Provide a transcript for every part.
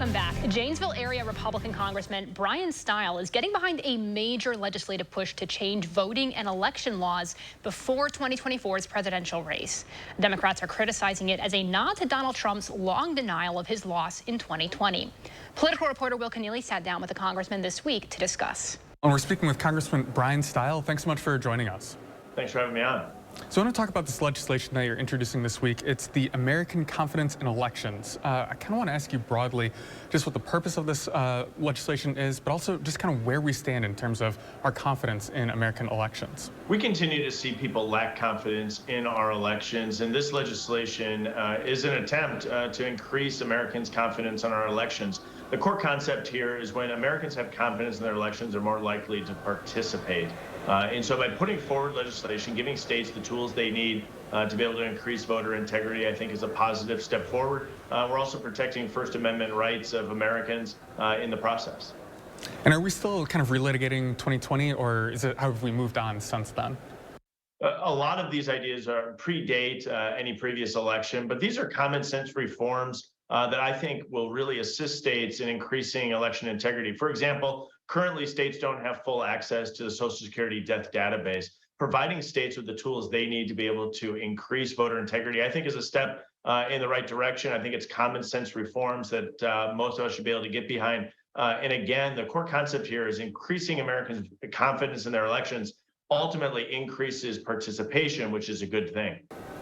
Welcome back. Janesville area Republican Congressman Bryan Steil is getting behind a major legislative push to change voting and election laws before 2024's presidential race. Democrats are criticizing it as a nod to Donald Trump's long denial of his loss in 2020. Political reporter Will Keneally sat down with the congressman this week to discuss. And we're speaking with Congressman Bryan Steil. Thanks so much for joining us. Thanks for having me on. So I want to talk about this legislation that you're introducing this week. It's the American Confidence in Elections. I kind of want to ask you broadly just what the purpose of this legislation is, but also just kind of where we stand in terms of our confidence in American elections. We continue to see people lack confidence in our elections, and this legislation is an attempt to increase Americans' confidence in our elections. The core concept here is when Americans have confidence in their elections, they're more likely to participate. And so by putting forward legislation, giving states the tools they need to be able to increase voter integrity, I think is a positive step forward. We're also protecting First Amendment rights of Americans in the process. And are we still kind of relitigating 2020, or have we moved on since then? A lot of these ideas predate any previous election, but these are common sense reforms that I think will really assist states in increasing election integrity. For example, currently states don't have full access to the Social Security death database. Providing states with the tools they need to be able to increase voter integrity, I think, is a step in the right direction. I think it's common sense reforms that most of us should be able to get behind. And again, the core concept here is increasing Americans' confidence in their elections ultimately increases participation, which is a good thing.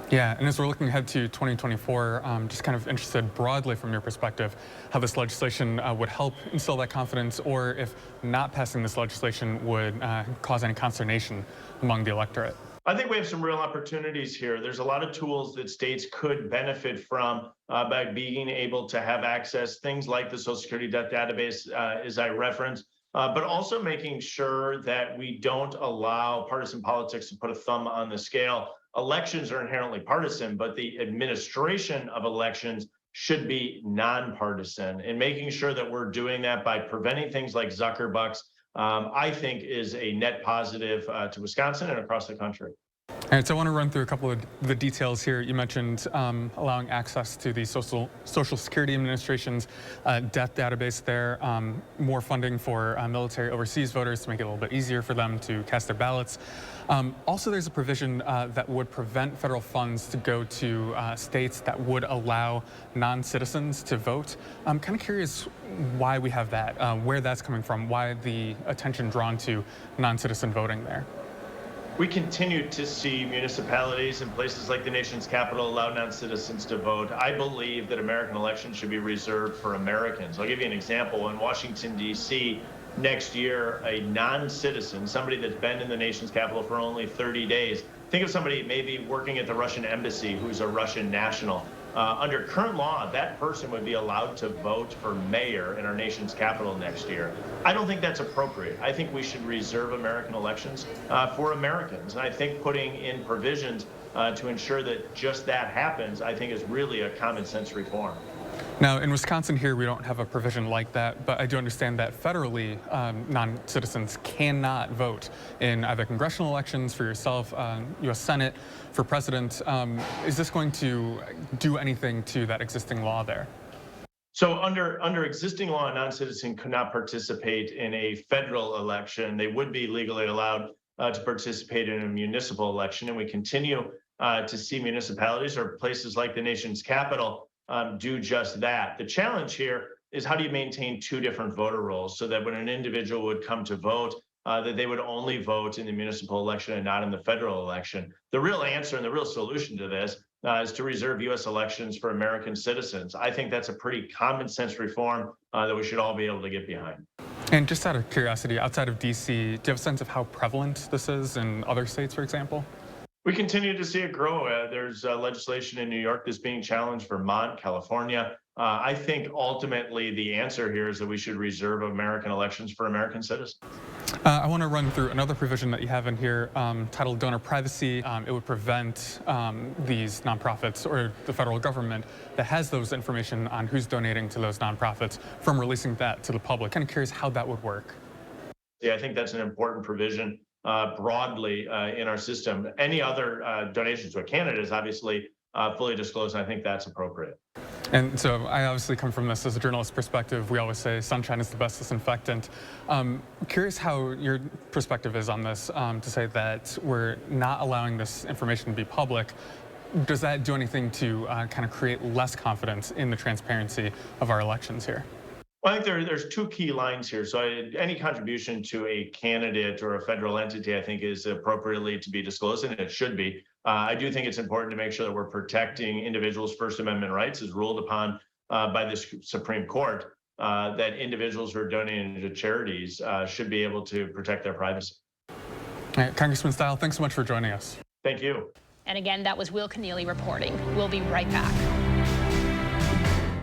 Yeah, and as we're looking ahead to 2024, just kind of interested broadly from your perspective, how this legislation would help instill that confidence, or if not passing this legislation would cause any consternation among the electorate. I think we have some real opportunities here. There's a lot of tools that states could benefit from by being able to have access, things like the Social Security death database, as I referenced, but also making sure that we don't allow partisan politics to put a thumb on the scale. Elections are inherently partisan, but the administration of elections should be nonpartisan, and making sure that we're doing that by preventing things like Zuckerbucks, I think is a net positive to Wisconsin and across the country. All right, so I want to run through a couple of the details here. You mentioned allowing access to the Social Security Administration's death database there, more funding for military overseas voters to make it a little bit easier for them to cast their ballots. Also, there's a provision that would prevent federal funds to go to states that would allow non-citizens to vote. I'm kind of curious why we have that, where that's coming from, why the attention drawn to non-citizen voting there. We continue to see municipalities and places like the nation's capital allow non-citizens to vote. I believe that American elections should be reserved for Americans. I'll give you an example. In Washington, D.C., next year, a non-citizen, somebody that's been in the nation's capital for only 30 days, think of somebody maybe working at the Russian embassy who's a Russian national. Under current law, that person would be allowed to vote for mayor in our nation's capital next year. I don't think that's appropriate. I think we should reserve American elections for Americans. And I think putting in provisions to ensure that just that happens, I think is really a common sense reform. Now, in Wisconsin here, we don't have a provision like that, but I do understand that federally, non-citizens cannot vote in either congressional elections for yourself, U.S. Senate, for president. Is this going to do anything to that existing law there? So under existing law, a non-citizen could not participate in a federal election. They would be legally allowed to participate in a municipal election, and we continue to see municipalities or places like the nation's capital do just that. The challenge here is, how do you maintain two different voter rolls so that when an individual would come to vote, that they would only vote in the municipal election and not in the federal election? The real answer and the real solution to this is to reserve U.S. elections for American citizens. I think that's a pretty common sense reform that we should all be able to get behind. And just out of curiosity, outside of D.C., do you have a sense of how prevalent this is in other states, for example? We continue to see it grow. There's legislation in New York that's being challenged, Vermont, California. I think ultimately the answer here is that we should reserve American elections for American citizens. I want to run through another provision that you have in here titled donor privacy. It would prevent these nonprofits or the federal government that has those information on who's donating to those nonprofits from releasing that to the public. Kind of curious how that would work. Yeah, I think that's an important provision broadly in our system. Any other donations to a candidate is obviously fully disclosed, and I think that's appropriate. And so I obviously come from this as a journalist perspective. We always say sunshine is the best disinfectant. Curious how your perspective is on this, to say that we're not allowing this information to be public. Does that do anything to kind of create less confidence in the transparency of our elections here? Well, I think there's two key lines here. So any contribution to a candidate or a federal entity, I think, is appropriately to be disclosed, and it should be. I do think it's important to make sure that we're protecting individuals' First Amendment rights, as ruled upon by the Supreme Court, that individuals who are donating to charities should be able to protect their privacy. All right, Congressman Steil, thanks so much for joining us. Thank you. And again, that was Will Keneally reporting. We'll be right back.